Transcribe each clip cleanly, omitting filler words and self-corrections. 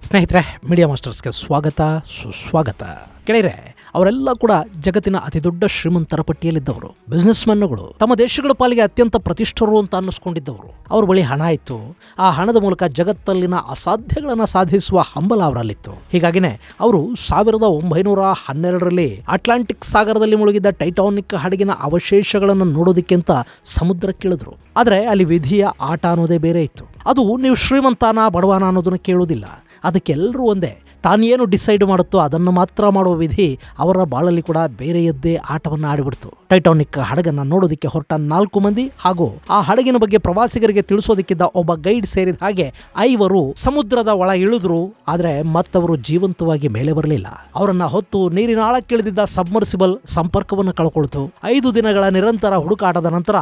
ಸ್ನೇಹಿತರೆ, ಮೀಡಿಯಾ ಮಾಸ್ಟರ್ಸ್ಗೆ ಸ್ವಾಗತ ಸುಸ್ವಾಗತ. ಗೆಳೆಯರೆ, ಅವರೆಲ್ಲ ಕೂಡ ಜಗತ್ತಿನ ಅತಿ ದೊಡ್ಡ ಶ್ರೀಮಂತರ ಪಟ್ಟಿಯಲ್ಲಿದ್ದವರು, ಬಿಸ್ನೆಸ್ ಮೆನ್ಗಳು, ತಮ್ಮ ದೇಶಗಳ ಪಾಲಿಗೆ ಅತ್ಯಂತ ಪ್ರತಿಷ್ಠರು ಅಂತ ಅನ್ನಿಸ್ಕೊಂಡಿದ್ದವರು. ಅವ್ರ ಬಳಿ ಹಣ ಇತ್ತು. ಆ ಹಣದ ಮೂಲಕ ಜಗತ್ತಲ್ಲಿನ ಅಸಾಧ್ಯಗಳನ್ನು ಸಾಧಿಸುವ ಹಂಬಲ ಅವರಲ್ಲಿತ್ತು. ಹೀಗಾಗಿನೇ ಅವರು 1912ರಲ್ಲಿ ಅಟ್ಲಾಂಟಿಕ್ ಸಾಗರದಲ್ಲಿ ಮುಳುಗಿದ್ದ ಟೈಟಾನಿಕ್ ಹಡಗಿನ ಅವಶೇಷಗಳನ್ನು ನೋಡೋದಕ್ಕಿಂತ ಸಮುದ್ರಕ್ಕಿಳಿದ್ರು. ಆದರೆ ಅಲ್ಲಿ ವಿಧಿಯ ಆಟ ಅನ್ನೋದೇ ಬೇರೆ ಇತ್ತು. ಅದು ನೀವು ಶ್ರೀಮಂತನ ಬಡವನ ಅನ್ನೋದನ್ನು ಕೇಳೋದಿಲ್ಲ. ಅದಕ್ಕೆಲ್ಲರೂ ಒಂದೇ. ತಾನೇನು ಡಿಸೈಡ್ ಮಾಡುತ್ತೋ ಅದನ್ನು ಮಾತ್ರ ಮಾಡುವ ವಿಧಿ ಅವರ ಬಾಳಲ್ಲಿ ಕೂಡ ಬೇರೆಯದ್ದೇ ಆಟವನ್ನು ಆಡಿಬಿಡ್ತು. ಟೈಟಾನಿಕ್ ಹಡಗನ್ನು ನೋಡೋದಕ್ಕೆ ಹೊರಟ 4 ಮಂದಿ ಹಾಗೂ ಆ ಹಡಗಿನ ಬಗ್ಗೆ ಪ್ರವಾಸಿಗರಿಗೆ ತಿಳಿಸೋದಕ್ಕಿದ್ದ ಒಬ್ಬ ಗೈಡ್ ಸೇರಿದ ಹಾಗೆ 5 ಸಮುದ್ರದ ಒಳ ಇಳಿದ್ರು. ಆದರೆ ಮತ್ತವರು ಜೀವಂತವಾಗಿ ಮೇಲೆ ಬರಲಿಲ್ಲ. ಅವರನ್ನ ಹೊತ್ತು ನೀರಿನ ಆಳಕ್ಕಿಳಿದಿದ್ದ ಸಬ್ಮರ್ಸಿಬಲ್ ಸಂಪರ್ಕವನ್ನು ಕಳ್ಕೊಳ್ತು. 5 ದಿನಗಳ ನಿರಂತರ ಹುಡುಕಾಟದ ನಂತರ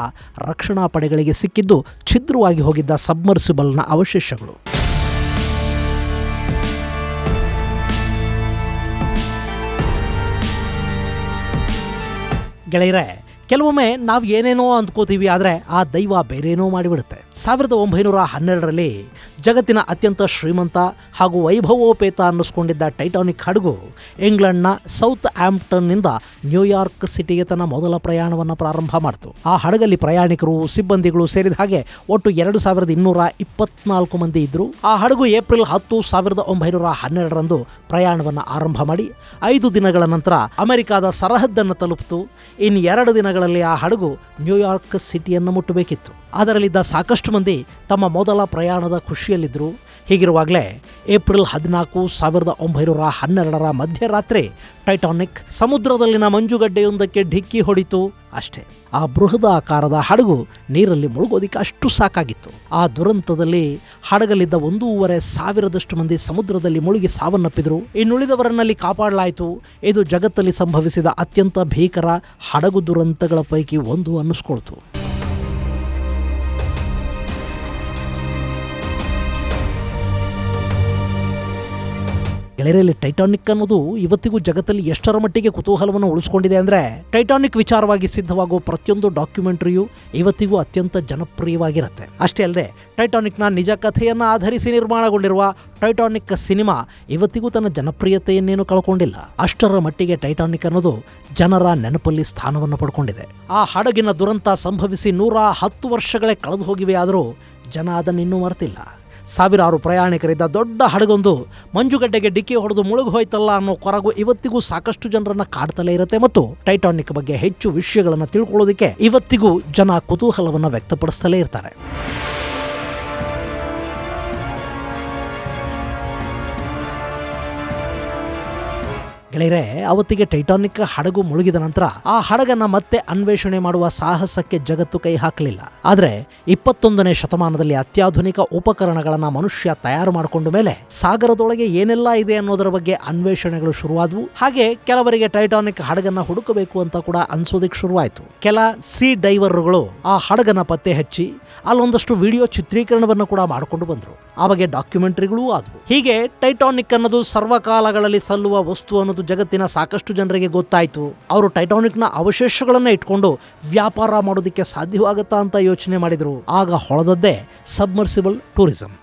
ರಕ್ಷಣಾ ಪಡೆಗಳಿಗೆ ಸಿಕ್ಕಿದ್ದು ಛಿದ್ರವಾಗಿ ಹೋಗಿದ್ದ ಸಬ್ಮರ್ಸಿಬಲ್ನ ಅವಶೇಷಗಳು. ಗೆಳೆಯರೆ, ಕೆಲವೊಮ್ಮೆ ನಾವು ಏನೇನೋ ಅಂದ್ಕೋತೀವಿ, ಆದರೆ ಆ ದೈವ ಬೇರೇನೋ ಮಾಡಿಬಿಡುತ್ತೆ. 1912ರಲ್ಲಿ ಜಗತ್ತಿನ ಅತ್ಯಂತ ಶ್ರೀಮಂತ ಹಾಗೂ ವೈಭವೋಪೇತ ಅನ್ನಿಸ್ಕೊಂಡಿದ್ದ ಟೈಟಾನಿಕ್ ಹಡಗು ಇಂಗ್ಲೆಂಡ್ನ ಸೌತ್ ಆಂಪ್ಟನ್ನಿಂದ ನ್ಯೂಯಾರ್ಕ್ ಸಿಟಿಗೆ ತನ್ನ ಮೊದಲ ಪ್ರಯಾಣವನ್ನು ಪ್ರಾರಂಭ ಮಾಡಿತು. ಆ ಹಡಗಲ್ಲಿ ಪ್ರಯಾಣಿಕರು, ಸಿಬ್ಬಂದಿಗಳು ಸೇರಿದ ಹಾಗೆ ಒಟ್ಟು 2224 ಮಂದಿ ಇದ್ದರು. ಆ ಹಡಗು ಏಪ್ರಿಲ್ 10, 1912ರಂದು ಪ್ರಯಾಣವನ್ನು ಆರಂಭ ಮಾಡಿ 5 ದಿನಗಳ ನಂತರ ಅಮೆರಿಕಾದ ಸರಹದ್ದನ್ನು ತಲುಪಿತು. ಇನ್ನು 2 ದಿನಗಳಲ್ಲಿ ಆ ಹಡಗು ನ್ಯೂಯಾರ್ಕ್ ಸಿಟಿಯನ್ನು ಮುಟ್ಟಬೇಕಿತ್ತು. ಅದರಲ್ಲಿದ್ದ ಸಾಕಷ್ಟು ಮಂದಿ ತಮ್ಮ ಮೊದಲ ಪ್ರಯಾಣದ ಖುಷಿಯಲ್ಲಿದ್ದರು. ಹೀಗಿರುವಾಗಲೇ ಏಪ್ರಿಲ್ 14, 1912ರ ಮಧ್ಯರಾತ್ರಿ ಟೈಟಾನಿಕ್ ಸಮುದ್ರದಲ್ಲಿನ ಮಂಜುಗಡ್ಡೆಯೊಂದಕ್ಕೆ ಡಿಕ್ಕಿ ಹೊಡಿತು. ಅಷ್ಟೇ, ಆ ಬೃಹದಾಕಾರದ ಹಡಗು ನೀರಲ್ಲಿ ಮುಳುಗೋದಿಕ್ಕೆ ಅಷ್ಟು ಸಾಕಾಗಿತ್ತು. ಆ ದುರಂತದಲ್ಲಿ ಹಡಗಲ್ಲಿದ್ದ 1,500 ಮಂದಿ ಸಮುದ್ರದಲ್ಲಿ ಮುಳುಗಿ ಸಾವನ್ನಪ್ಪಿದ್ರು. ಇನ್ನುಳಿದವರನ್ನಲ್ಲಿ ಕಾಪಾಡಲಾಯಿತು. ಇದು ಜಗತ್ತಲ್ಲಿ ಸಂಭವಿಸಿದ ಅತ್ಯಂತ ಭೀಕರ ಹಡಗು ದುರಂತಗಳ ಪೈಕಿ ಒಂದು ಅನ್ನಿಸ್ಕೊಳ್ತು. ಗೆಳೆಯರಲ್ಲಿ, ಟೈಟಾನಿಕ್ ಅನ್ನೋದು ಇವತ್ತಿಗೂ ಜಗತ್ತಲ್ಲಿ ಎಷ್ಟರ ಮಟ್ಟಿಗೆ ಕುತೂಹಲವನ್ನು ಉಳಿಸ್ಕೊಂಡಿದೆ ಅಂದರೆ, ಟೈಟಾನಿಕ್ ವಿಚಾರವಾಗಿ ಸಿದ್ಧವಾಗುವ ಪ್ರತಿಯೊಂದು ಡಾಕ್ಯುಮೆಂಟರಿಯು ಇವತ್ತಿಗೂ ಅತ್ಯಂತ ಜನಪ್ರಿಯವಾಗಿರುತ್ತೆ. ಅಷ್ಟೇ ಅಲ್ಲದೆ ಟೈಟಾನಿಕ್ನ ನಿಜ ಕಥೆಯನ್ನು ಆಧರಿಸಿ ನಿರ್ಮಾಣಗೊಂಡಿರುವ ಟೈಟಾನಿಕ್ ಸಿನಿಮಾ ಇವತ್ತಿಗೂ ತನ್ನ ಜನಪ್ರಿಯತೆಯನ್ನೇನು ಕಳ್ಕೊಂಡಿಲ್ಲ. ಅಷ್ಟರ ಮಟ್ಟಿಗೆ ಟೈಟಾನಿಕ್ ಅನ್ನೋದು ಜನರ ನೆನಪಲ್ಲಿ ಸ್ಥಾನವನ್ನು ಪಡ್ಕೊಂಡಿದೆ. ಆ ಹಡಗಿನ ದುರಂತ ಸಂಭವಿಸಿ 110 ವರ್ಷಗಳೇ ಕಳೆದು ಹೋಗಿವೆ. ಆದರೂ ಜನ ಅದನ್ನಿನ್ನೂ ಮರೆತಿಲ್ಲ. ಸಾವಿರಾರು ಪ್ರಯಾಣಿಕರಿದ್ದ ದೊಡ್ಡ ಹಡಗೊಂದು ಮಂಜುಗಡ್ಡೆಗೆ ಡಿಕ್ಕಿ ಹೊಡೆದು ಮುಳುಗಿ ಹೋಯ್ತಲ್ಲ ಅನ್ನೋ ಕೊರಗು ಇವತ್ತಿಗೂ ಸಾಕಷ್ಟು ಜನರನ್ನ ಕಾಡ್ತಲೇ ಇರುತ್ತೆ. ಮತ್ತು ಟೈಟಾನಿಕ್ ಬಗ್ಗೆ ಹೆಚ್ಚು ವಿಷಯಗಳನ್ನು ತಿಳ್ಕೊಳ್ಳೋದಕ್ಕೆ ಇವತ್ತಿಗೂ ಜನ ಕುತೂಹಲವನ್ನು ವ್ಯಕ್ತಪಡಿಸ್ತಲೇ ಇರ್ತಾರೆ. ಗೆಳೆಯರೆ, ಅವತ್ತಿಗೆ ಟೈಟಾನಿಕ್ ಹಡಗು ಮುಳುಗಿದ ನಂತರ ಆ ಹಡಗನ್ನ ಮತ್ತೆ ಅನ್ವೇಷಣೆ ಮಾಡುವ ಸಾಹಸಕ್ಕೆ ಜಗತ್ತು ಕೈ ಹಾಕಲಿಲ್ಲ. ಆದರೆ 21ನೇ ಶತಮಾನದಲ್ಲಿ ಅತ್ಯಾಧುನಿಕ ಉಪಕರಣಗಳನ್ನ ಮನುಷ್ಯ ತಯಾರು ಮಾಡಿಕೊಂಡ ಮೇಲೆ ಸಾಗರದೊಳಗೆ ಏನೆಲ್ಲ ಇದೆ ಅನ್ನೋದರ ಬಗ್ಗೆ ಅನ್ವೇಷಣೆಗಳು ಶುರುವಾದವು. ಹಾಗೆ ಕೆಲವರಿಗೆ ಟೈಟಾನಿಕ್ ಹಡಗನ್ನ ಹುಡುಕಬೇಕು ಅಂತ ಕೂಡ ಅನ್ಸೋದಿಕ್ ಶುರುವಾಯಿತು. ಕೆಲ ಸಿ ಡೈವರ್ಗಳು ಆ ಹಡಗನ್ನ ಪತ್ತೆ ಹಚ್ಚಿ ಅಲ್ಲೊಂದಷ್ಟು ವಿಡಿಯೋ ಚಿತ್ರೀಕರಣವನ್ನು ಕೂಡ ಮಾಡಿಕೊಂಡು ಬಂದರು. ಆ ಬಗ್ಗೆ ಡಾಕ್ಯುಮೆಂಟರಿಗಳೂ ಆದವು. ಹೀಗೆ ಟೈಟಾನಿಕ್ ಅನ್ನೋದು ಸರ್ವಕಾಲಗಳಲ್ಲಿ ಸಲ್ಲುವ ವಸ್ತು ಅನ್ನೋದು ಜಗತ್ತಿನ ಸಾಕಷ್ಟು ಜನರಿಗೆ ಗೊತ್ತಾಯಿತು. ಅವರು ಟೈಟಾನಿಕ್ನ ಅವಶೇಷಗಳನ್ನ ಇಟ್ಕೊಂಡು ವ್ಯಾಪಾರ ಮಾಡೋದಕ್ಕೆ ಸಾಧ್ಯವಾಗುತ್ತಾ ಅಂತ ಯೋಚನೆ ಮಾಡಿದ್ರು. ಆಗ ಹೊಳೆದದ್ದೇ ಸಬ್ಮರ್ಸಿಬಲ್ ಟೂರಿಸಂ.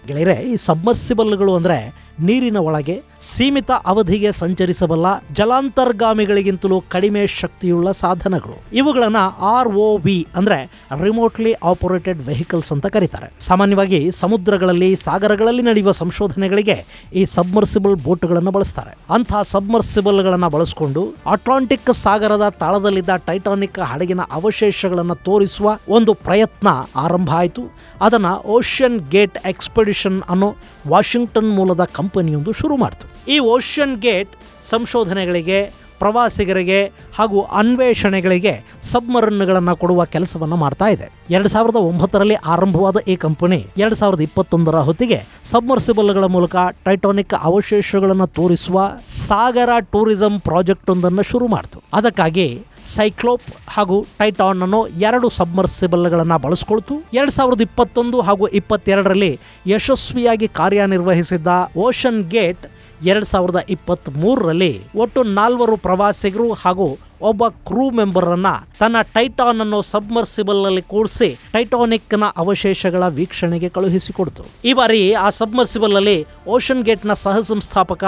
ಗೆಳೆಯರೆ, ಈ ಸಬ್ಮರ್ಸಿಬಲ್ಗಳು ಅಂದ್ರೆ ನೀರಿನ ಒಳಗೆ ಸೀಮಿತ ಅವಧಿಗೆ ಸಂಚರಿಸಬಲ್ಲ ಜಲಾಂತರ್ಗಾಮಿಗಳಿಗಿಂತಲೂ ಕಡಿಮೆ ಶಕ್ತಿಯುಳ್ಳ ಸಾಧನಗಳು. ಇವುಗಳನ್ನ ROV ಅಂದ್ರೆ ರಿಮೋಟ್ಲಿ ಆಪರೇಟೆಡ್ ವೆಹಿಕಲ್ಸ್ ಅಂತ ಕರೀತಾರೆ. ಸಾಮಾನ್ಯವಾಗಿ ಸಮುದ್ರಗಳಲ್ಲಿ, ಸಾಗರಗಳಲ್ಲಿ ನಡೆಯುವ ಸಂಶೋಧನೆಗಳಿಗೆ ಈ ಸಬ್ಮರ್ಸಿಬಲ್ ಬೋಟ್ಗಳನ್ನು ಬಳಸ್ತಾರೆ. ಅಂಥ ಸಬ್ಮರ್ಸಿಬಲ್ಗಳನ್ನು ಬಳಸಿಕೊಂಡು ಅಟ್ಲಾಂಟಿಕ್ ಸಾಗರದ ತಳದಲ್ಲಿದ್ದ ಟೈಟಾನಿಕ್ ಹಡಗಿನ ಅವಶೇಷಗಳನ್ನು ತೋರಿಸುವ ಒಂದು ಪ್ರಯತ್ನ ಆರಂಭ ಆಯಿತು. ಅದನ್ನ ಓಷನ್ ಗೇಟ್ ಎಕ್ಸ್ಪೆಡಿಷನ್ ಅನ್ನೋ ವಾಷಿಂಗ್ಟನ್ ಮೂಲದ ಕಂಪನಿಯೊಂದು ಶುರು ಮಾಡಿತು. ಈ ಓಷನ್ ಗೇಟ್ ಸಂಶೋಧನೆಗಳಿಗೆ, ಪ್ರವಾಸಿಗರಿಗೆ ಹಾಗೂ ಅನ್ವೇಷಣೆಗಳಿಗೆ ಸಬ್ಮರನ್ಗಳನ್ನು ಕೊಡುವ ಕೆಲಸವನ್ನು ಮಾಡ್ತಾ ಇದೆ. 2009ರಲ್ಲಿ ಆರಂಭವಾದ ಈ ಕಂಪನಿ 2021ರ ಹೊತ್ತಿಗೆ ಸಬ್ಮರ್ಸಿಬಲ್ಗಳ ಮೂಲಕ ಟೈಟಾನಿಕ್ ಅವಶೇಷಗಳನ್ನು ತೋರಿಸುವ ಸಾಗರ ಟೂರಿಸಂ ಪ್ರಾಜೆಕ್ಟ್ ಒಂದನ್ನು ಶುರು ಮಾಡಿತು. ಅದಕ್ಕಾಗಿ ಸೈಕ್ಲೋಪ್ ಹಾಗೂ ಟೈಟಾನ್ ಅನ್ನೋ 2 ಸಬ್ಮರ್ಸಿಬಲ್ಗಳನ್ನು ಬಳಸಿಕೊಳ್ತು. 2021 ಹಾಗೂ 2022ರಲ್ಲಿ ಯಶಸ್ವಿಯಾಗಿ ಕಾರ್ಯನಿರ್ವಹಿಸಿದ್ದ ಓಷನ್ ಗೇಟ್ 2023ರಲ್ಲಿ ಒಟ್ಟು 4 ಪ್ರವಾಸಿಗರು ಹಾಗೂ ಒಬ್ಬ ಕ್ರೂ ಮೆಂಬರ್ ಅನ್ನ ತನ್ನ ಟೈಟಾನ್ ಅನ್ನೋ ಸಬ್ಮರ್ಸಿಬಲ್ ಅಲ್ಲಿ ಕೂಡಿಸಿ ಟೈಟಾನಿಕ್ ನ ಅವಶೇಷಗಳ ವೀಕ್ಷಣೆಗೆ ಕಳುಹಿಸಿಕೊಡ್ತು. ಈ ಬಾರಿ ಆ ಸಬ್ಮರ್ಸಿಬಲ್ ಅಲ್ಲಿ ಓಷನ್ ಗೇಟ್ ನ ಸಹ ಸಂಸ್ಥಾಪಕ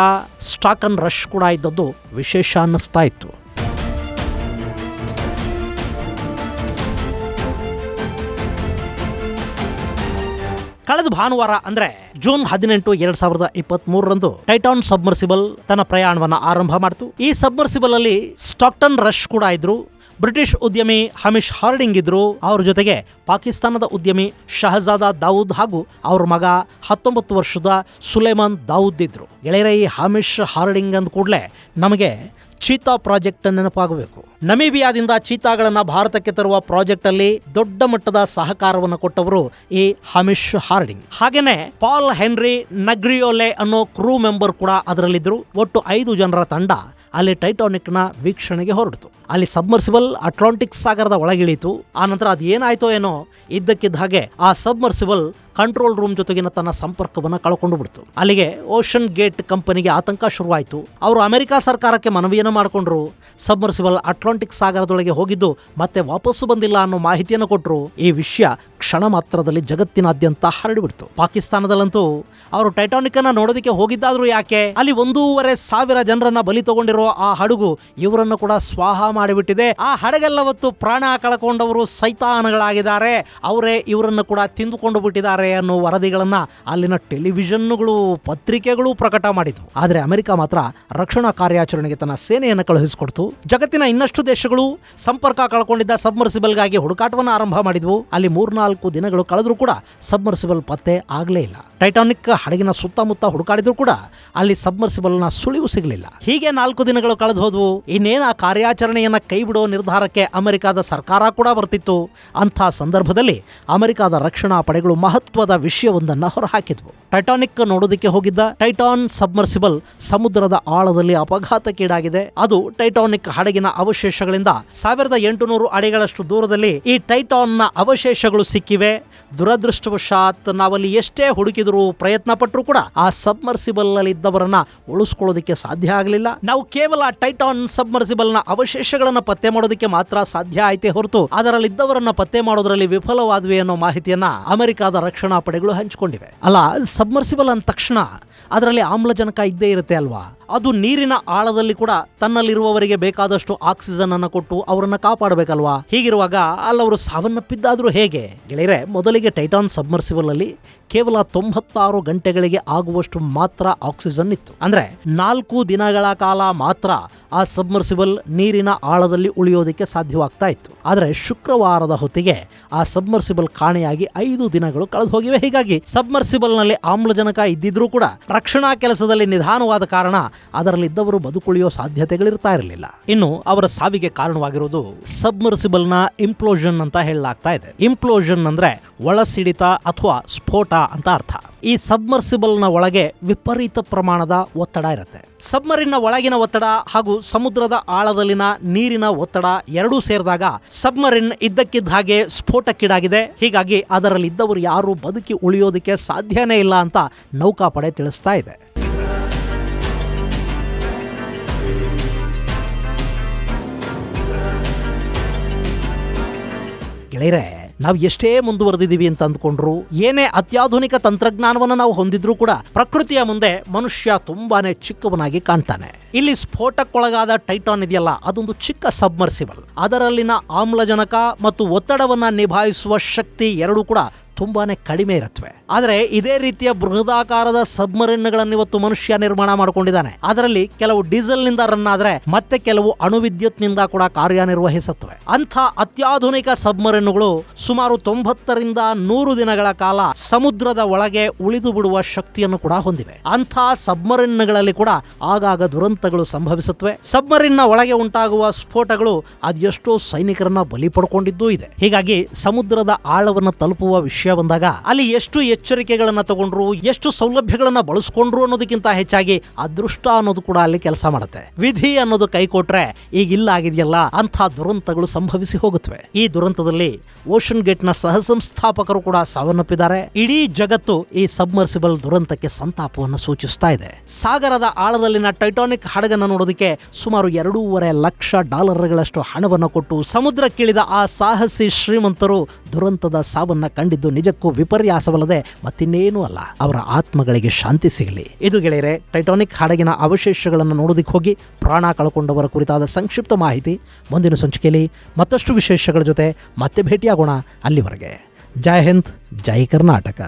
ಸ್ಟಾಕನ್ ರಶ್ ಕೂಡ ಇದ್ದದ್ದು ವಿಶೇಷ ಅನ್ನಿಸ್ತಾ ಇತ್ತು. ಕಳೆದ ಭಾನುವಾರ ಅಂದ್ರೆ ಜೂನ್ 18, 2023ರಂದು ಟೈಟಾನ್ ಸಬ್ಮರ್ಸಿಬಲ್ ತನ್ನ ಪ್ರಯಾಣವನ್ನ ಆರಂಭ ಮಾಡಿತು. ಈ ಸಬ್ಮರ್ಸಿಬಲ್ ಅಲ್ಲಿ ಸ್ಟಾಕ್ಟನ್ ರಶ್ ಕೂಡ ಇದ್ರು, ಬ್ರಿಟಿಷ್ ಉದ್ಯಮಿ ಹಮಿಶ್ ಹಾರ್ಡಿಂಗ್ ಇದ್ರು, ಅವ್ರ ಜೊತೆಗೆ ಪಾಕಿಸ್ತಾನದ ಉದ್ಯಮಿ ಶಹಜಾದ ದಾವೂದ್ ಹಾಗೂ ಅವ್ರ ಮಗ 19 ವರ್ಷದ ಸುಲೇಮಾನ್ ದಾವೂದ್ ಇದ್ರು. ಗೆಳೆಯರ ಈ ಹಮಿಶ್ ಹಾರ್ಡಿಂಗ್ ಅಂದ ಕೂಡಲೇ ನಮಗೆ ಚೀತಾ ಪ್ರಾಜೆಕ್ಟ್ ನೆನಪಾಗಬೇಕು. ನಮೀಬಿಯಾದಿಂದ ಚೀತಾಗಳನ್ನ ಭಾರತಕ್ಕೆ ತರುವ ಪ್ರಾಜೆಕ್ಟ್ ಅಲ್ಲಿ ದೊಡ್ಡ ಮಟ್ಟದ ಸಹಕಾರವನ್ನು ಕೊಟ್ಟವರು ಈ ಹಮಿಶ್ ಹಾರ್ಡಿಂಗ್. ಹಾಗೇನೆ ಪಾಲ್ ಹೆನ್ರಿ ನಗ್ರಿಯೋಲೆ ಅನ್ನೋ ಕ್ರೂ ಮೆಂಬರ್ ಕೂಡ ಅದರಲ್ಲಿದ್ರು. ಒಟ್ಟು 5 ಜನರ ತಂಡ ಅಲ್ಲಿ ಟೈಟಾನಿಕ್ ನ ವೀಕ್ಷಣೆಗೆ ಹೊರಟಿತು. ಅಲ್ಲಿ ಸಬ್ಮರ್ಸಿಬಲ್ ಅಟ್ಲಾಂಟಿಕ್ ಸಾಗರದ ಒಳಗಿಳಿತು. ಆ ನಂತರ ಅದು ಏನಾಯ್ತೋ ಏನೋ, ಇದ್ದಕ್ಕಿದ್ದ ಹಾಗೆ ಆ ಸಬ್ಮರ್ಸಿಬಲ್ ಕಂಟ್ರೋಲ್ ರೂಮ್ ಜೊತೆಗಿನ ತನ್ನ ಸಂಪರ್ಕವನ್ನು ಕಳ್ಕೊಂಡು ಬಿಡ್ತು. ಅಲ್ಲಿಗೆ ಓಷನ್ ಗೇಟ್ ಕಂಪನಿಗೆ ಆತಂಕ ಶುರುವಾಯಿತು. ಅವರು ಅಮೆರಿಕ ಸರ್ಕಾರಕ್ಕೆ ಮನವಿಯನ್ನು ಮಾಡಿಕೊಂಡ್ರು. ಸಬ್ಮರ್ಸಿಬಲ್ ಅಟ್ಲಾಂಟಿಕ್ ಸಾಗರದೊಳಗೆ ಹೋಗಿದ್ದು ಮತ್ತೆ ವಾಪಸ್ಸು ಬಂದಿಲ್ಲ ಅನ್ನೋ ಮಾಹಿತಿಯನ್ನು ಕೊಟ್ಟರು. ಈ ವಿಷಯ ಕ್ಷಣ ಮಾತ್ರದಲ್ಲಿ ಜಗತ್ತಿನಾದ್ಯಂತ ಹರಡಿಬಿಡ್ತು. ಪಾಕಿಸ್ತಾನದಲ್ಲಂತೂ ಅವರು ಟೈಟಾನಿಕ್ ಅನ್ನ ನೋಡೋದಕ್ಕೆ ಹೋಗಿದ್ದಾದ್ರೂ ಯಾಕೆ, ಅಲ್ಲಿ 1,500 ಜನರನ್ನ ಬಲಿ ತಗೊಂಡಿರೋ ಆ ಹಡಗು ಇವರನ್ನು ಕೂಡ ಸ್ವಾಹ ಮಾಡಿಬಿಟ್ಟಿದೆ. ಆ ಹಡಗೆಲ್ಲವತ್ತು ಪ್ರಾಣ ಕಳ್ಕೊಂಡವರು ಸೈತಾನಗಳಾಗಿದ್ದಾರೆ, ಅವರೇ ಇವರನ್ನು ಕೂಡ ತಿಂದುಕೊಂಡು ಬಿಟ್ಟಿದ್ದಾರೆ ಅನ್ನೋ ವರದಿಗಳನ್ನ ಅಲ್ಲಿನ ಟೆಲಿವಿಷನ್ಗಳು, ಪತ್ರಿಕೆಗಳು ಪ್ರಕಟ ಮಾಡಿತು. ಆದರೆ ಅಮೆರಿಕ ಮಾತ್ರ ರಕ್ಷಣಾ ಕಾರ್ಯಾಚರಣೆಗೆ ತನ್ನ ಸೇನೆಯನ್ನು ಕಳುಹಿಸಿಕೊಡ್ತು. ಜಗತ್ತಿನ ಇನ್ನಷ್ಟು ದೇಶಗಳು ಸಂಪರ್ಕ ಕಳ್ಕೊಂಡಿದ್ದ ಸಬ್ಮರ್ಸಿಬಲ್ಗಾಗಿ ಹುಡುಕಾಟವನ್ನು ಆರಂಭ ಮಾಡಿದ್ವು. ಅಲ್ಲಿ 3-4 ದಿನಗಳು ಕಳೆದ್ರೂ ಕೂಡ ಸಬ್ಮರ್ಸಿಬಲ್ ಪತ್ತೆ ಆಗಲೇ ಇಲ್ಲ. ಟೈಟಾನಿಕ್ ಹಡಗಿನ ಸುತ್ತಮುತ್ತ ಹುಡುಕಾಡಿದ್ರು ಕೂಡ ಅಲ್ಲಿ ಸಬ್ಮರ್ಸಿಬಲ್ನ ಸುಳಿವು ಸಿಗಲಿಲ್ಲ. ಹೀಗೆ 4 ದಿನಗಳು ಕಳೆದು ಹೋದ್ವು. ಇನ್ನೇನು ಆ ಕಾರ್ಯಾಚರಣೆಯನ್ನ ಕೈ ಬಿಡೋ ನಿರ್ಧಾರಕ್ಕೆ ಅಮೆರಿಕದ ಸರ್ಕಾರ ಕೂಡ ಬರ್ತಿತ್ತು. ಅಂಥ ಸಂದರ್ಭದಲ್ಲಿ ಅಮೆರಿಕದ ರಕ್ಷಣಾ ಪಡೆಗಳು ಮಹತ್ವದ ವಿಷಯವೊಂದನ್ನ ಹೊರಹಾಕಿದ್ವು. ಟೈಟಾನಿಕ್ ನೋಡೋದಕ್ಕೆ ಹೋಗಿದ್ದ ಟೈಟಾನ್ ಸಬ್ಮರ್ಸಿಬಲ್ ಸಮುದ್ರದ ಆಳದಲ್ಲಿ ಅಪಘಾತಕ್ಕೀಡಾಗಿದೆ. ಅದು ಟೈಟಾನಿಕ್ ಹಡಗಿನ ಅವಶೇಷಗಳಿಂದ 1800 ಅಡಿಗಳಷ್ಟು ದೂರದಲ್ಲಿ ಈ ಟೈಟಾನ್ ನ ಅವಶೇಷಗಳು ಸಿಕ್ಕಿವೆ. ದುರದೃಷ್ಟವಶಾತ್ ನಾವಲ್ಲಿ ಎಷ್ಟೇ ಹುಡುಕಿದ್ರು, ಪ್ರಯತ್ನ ಪಟ್ಟರು ಕೂಡ ಆ ಸಬ್ಮರ್ಸಿಬಲ್ ಅಲ್ಲಿ ಇದ್ದವರನ್ನ ಉಳಿಸ್ಕೊಳ್ಳೋದಕ್ಕೆ ಸಾಧ್ಯ ಆಗಲಿಲ್ಲ. ನಾವು ಕೇವಲ ಟೈಟಾನ್ ಸಬ್ಮರ್ಸಿಬಲ್ ನ ಅವಶೇಷಗಳನ್ನ ಪತ್ತೆ ಮಾಡೋದಕ್ಕೆ ಮಾತ್ರ ಸಾಧ್ಯ ಆಯ್ತೇ ಹೊರತು ಅದರಲ್ಲಿದ್ದವರನ್ನ ಪತ್ತೆ ಮಾಡೋದ್ರಲ್ಲಿ ವಿಫಲವಾದ್ವಿ ಅನ್ನೋ ಮಾಹಿತಿಯನ್ನ ಅಮೆರಿಕದ ರಕ್ಷಣಾ ಪಡೆಗಳು ಹಂಚಿಕೊಂಡಿವೆ. ಅಲ್ಲ, ಸಬ್ಮರ್ಸಿಬಲ್ ಅಂದ ತಕ್ಷಣ ಅದರಲ್ಲಿ ಆಮ್ಲಜನಕ ಇದ್ದೇ ಇರುತ್ತೆ ಅಲ್ವಾ? ಅದು ನೀರಿನ ಆಳದಲ್ಲಿ ಕೂಡ ತನ್ನಲ್ಲಿರುವವರಿಗೆ ಬೇಕಾದಷ್ಟು ಆಕ್ಸಿಜನ್ ಅನ್ನು ಕೊಟ್ಟು ಅವರನ್ನ ಕಾಪಾಡಬೇಕಲ್ವಾ? ಹೀಗಿರುವಾಗ ಅಲ್ಲವರು ಸಾವನ್ನಪ್ಪಿದ್ದಾದ್ರೂ ಹೇಗೆ? ಗೆಳೆಯರೆ, ಮೊದಲಿಗೆ ಟೈಟಾನ್ ಸಬ್ಮರ್ಸಿಬಲ್ ಅಲ್ಲಿ ಕೇವಲ 96 ಗಂಟೆಗಳಿಗೆ ಆಗುವಷ್ಟು ಮಾತ್ರ ಆಕ್ಸಿಜನ್ ಇತ್ತು. ಅಂದ್ರೆ 4 ದಿನಗಳ ಕಾಲ ಮಾತ್ರ ಆ ಸಬ್ಮರ್ಸಿಬಲ್ ನೀರಿನ ಆಳದಲ್ಲಿ ಉಳಿಯೋದಕ್ಕೆ ಸಾಧ್ಯವಾಗ್ತಾ ಇತ್ತು. ಆದರೆ ಶುಕ್ರವಾರದ ಹೊತ್ತಿಗೆ ಆ ಸಬ್ಮರ್ಸಿಬಲ್ ಕಾಣೆಯಾಗಿ 5 ದಿನಗಳು ಕಳೆದು ಹೋಗಿವೆ. ಹೀಗಾಗಿ ಸಬ್ಮರ್ಸಿಬಲ್ ನಲ್ಲಿ ಆಮ್ಲಜನಕ ಇದ್ದಿದ್ರೂ ಕೂಡ ರಕ್ಷಣಾ ಕೆಲಸದಲ್ಲಿ ನಿಧಾನವಾದ ಕಾರಣ ಅದರಲ್ಲಿದ್ದವರು ಬದುಕುಳಿಯೋ ಸಾಧ್ಯತೆಗಳಿರ್ತಾ ಇರಲಿಲ್ಲ. ಇನ್ನು ಅವರ ಸಾವಿಗೆ ಕಾರಣವಾಗಿರೋದು ಸಬ್ಮರ್ಸಿಬಲ್ ನ ಇಂಪ್ಲೋಷನ್ ಅಂತ ಹೇಳಲಾಗ್ತಾ ಇದೆ. ಇಂಪ್ಲೋಷನ್ ಅಂದ್ರೆ ಒಳಸಿಡಿತ ಅಥವಾ ಸ್ಫೋಟ ಅಂತ ಅರ್ಥ. ಈ ಸಬ್ಮರ್ಸಿಬಲ್ ನ ಒಳಗೆ ವಿಪರೀತ ಪ್ರಮಾಣದ ಒತ್ತಡ ಇರುತ್ತೆ. ಸಬ್ಮರಿನ್ ನ ಒಳಗಿನ ಒತ್ತಡ ಹಾಗೂ ಸಮುದ್ರದ ಆಳದಲ್ಲಿನ ನೀರಿನ ಒತ್ತಡ ಎರಡೂ ಸೇರಿದಾಗ ಸಬ್ಮರಿನ್ ಇದ್ದಕ್ಕಿದ್ದ ಹಾಗೆ ಸ್ಫೋಟಕ್ಕೀಡಾಗಿದೆ. ಹೀಗಾಗಿ ಅದರಲ್ಲಿದ್ದವರು ಯಾರು ಬದುಕಿ ಉಳಿಯೋದಕ್ಕೆ ಸಾಧ್ಯನೇ ಇಲ್ಲ ಅಂತ ನೌಕಾಪಡೆ ತಿಳಿಸ್ತಾ ಇದೆ. ಗೆಳೆಯರೆ, ನಾವು ಎಷ್ಟೇ ಮುಂದುವರೆದಿದ್ದೀವಿ ಅಂತ ಅಂದ್ಕೊಂಡ್ರು, ಏನೇ ಅತ್ಯಾಧುನಿಕ ತಂತ್ರಜ್ಞಾನವನ್ನು ನಾವು ಹೊಂದಿದ್ರೂ ಕೂಡ ಪ್ರಕೃತಿಯ ಮುಂದೆ ಮನುಷ್ಯ ತುಂಬಾನೇ ಚಿಕ್ಕವನಾಗಿ ಕಾಣ್ತಾನೆ. ಇಲ್ಲಿ ಸ್ಫೋಟಕ್ಕೊಳಗಾದ ಟೈಟಾನ್ ಇದೆಯಲ್ಲ, ಅದೊಂದು ಚಿಕ್ಕ ಸಬ್ಮರ್ಸಿಬಲ್. ಅದರಲ್ಲಿನ ಆಮ್ಲಜನಕ ಮತ್ತು ಒತ್ತಡವನ್ನ ನಿಭಾಯಿಸುವ ಶಕ್ತಿ ಎರಡೂ ಕೂಡ ತುಂಬಾನೇ ಕಡಿಮೆ ಇರುತ್ತವೆ. ಆದರೆ ಇದೇ ರೀತಿಯ ಬೃಹದಾಕಾರದ ಸಬ್ಮರಿನ್ಗಳನ್ನು ಇವತ್ತು ಮನುಷ್ಯ ನಿರ್ಮಾಣ ಮಾಡಿಕೊಂಡಿದ್ದಾನೆ. ಅದರಲ್ಲಿ ಕೆಲವು ಡೀಸೆಲ್ ನಿಂದ ರನ್ ಆದ್ರೆ ಮತ್ತೆ ಕೆಲವು ಅಣುವಿದ್ಯುತ್ ನಿಂದ ಕೂಡ ಕಾರ್ಯನಿರ್ವಹಿಸುತ್ತವೆ. ಅಂಥ ಅತ್ಯಾಧುನಿಕ ಸಬ್ಮರಿನ್ಗಳು ಸುಮಾರು 90ರಿಂದ 100 ದಿನಗಳ ಕಾಲ ಸಮುದ್ರದ ಒಳಗೆ ಉಳಿದು ಬಿಡುವ ಶಕ್ತಿಯನ್ನು ಕೂಡ ಹೊಂದಿವೆ. ಅಂಥ ಸಬ್ಮರಿನ್ಗಳಲ್ಲಿ ಕೂಡ ಆಗಾಗ ದುರಂತಗಳು ಸಂಭವಿಸುತ್ತವೆ. ಸಬ್ಮರಿನ್ ನ ಒಳಗೆ ಉಂಟಾಗುವ ಸ್ಫೋಟಗಳು ಅದೆಷ್ಟೋ ಸೈನಿಕರನ್ನ ಬಲಿ ಪಡ್ಕೊಂಡಿದ್ದೂ ಇದೆ. ಹೀಗಾಗಿ ಸಮುದ್ರದ ಆಳವನ್ನು ತಲುಪುವ ವಿಷಯ ವಿಷಯ ಬಂದಾಗ ಅಲ್ಲಿ ಎಷ್ಟು ಎಚ್ಚರಿಕೆಗಳನ್ನ ತಗೊಂಡ್ರು, ಎಷ್ಟು ಸೌಲಭ್ಯಗಳನ್ನ ಬಳಸ್ಕೊಂಡ್ರು ಅನ್ನೋದಕ್ಕಿಂತ ಹೆಚ್ಚಾಗಿ ಅದೃಷ್ಟ ಅನ್ನೋದು ಕೂಡ ಅಲ್ಲಿ ಕೆಲಸ ಮಾಡುತ್ತೆ. ವಿಧಿ ಅನ್ನೋದು ಕೈ ಕೊಟ್ರೆ ಈಗ ಇಲ್ಲ ಆಗಿದೆಯಲ್ಲ ಅಂಥ ದುರಂತಗಳು ಸಂಭವಿಸಿ ಹೋಗುತ್ತವೆ. ಈ ದುರಂತದಲ್ಲಿ ಓಷನ್ ಗೇಟ್ ನ ಸಹ ಸಂಸ್ಥಾಪಕರು ಕೂಡ ಸಾವನ್ನಪ್ಪಿದ್ದಾರೆ. ಇಡೀ ಜಗತ್ತು ಈ ಸಬ್ಮರ್ಸಿಬಲ್ ದುರಂತಕ್ಕೆ ಸಂತಾಪವನ್ನು ಸೂಚಿಸ್ತಾ ಇದೆ. ಸಾಗರದ ಆಳದಲ್ಲಿನ ಟೈಟಾನಿಕ್ ಹಡಗನ್ನು ನೋಡೋದಕ್ಕೆ ಸುಮಾರು $2.5 ಲಕ್ಷ ಹಣವನ್ನು ಕೊಟ್ಟು ಸಮುದ್ರಕ್ಕಿಳಿದ ಆ ಸಾಹಸಿ ಶ್ರೀಮಂತರು ದುರಂತದ ಸಾವನ್ನ ಕಂಡಿದ್ದು ನಿಜಕ್ಕೂ ವಿಪರ್ಯಾಸವಲ್ಲದೆ ಮತ್ತಿನ್ನೇನೂ ಅಲ್ಲ. ಅವರ ಆತ್ಮಗಳಿಗೆ ಶಾಂತಿ ಸಿಗಲಿ. ಇದು ಗೆಳೆಯರೆ, ಟೈಟಾನಿಕ್ ಹಡಗಿನ ಅವಶೇಷಗಳನ್ನು ನೋಡೋದಕ್ಕೆ ಹೋಗಿ ಪ್ರಾಣ ಕಳ್ಕೊಂಡವರ ಕುರಿತಾದ ಸಂಕ್ಷಿಪ್ತ ಮಾಹಿತಿ. ಮುಂದಿನ ಸಂಚಿಕೆಯಲ್ಲಿ ಮತ್ತಷ್ಟು ವಿಶೇಷಗಳ ಜೊತೆ ಮತ್ತೆ ಭೇಟಿಯಾಗೋಣ. ಅಲ್ಲಿವರೆಗೆ ಜೈ ಹಿಂದ್, ಜೈ ಕರ್ನಾಟಕ.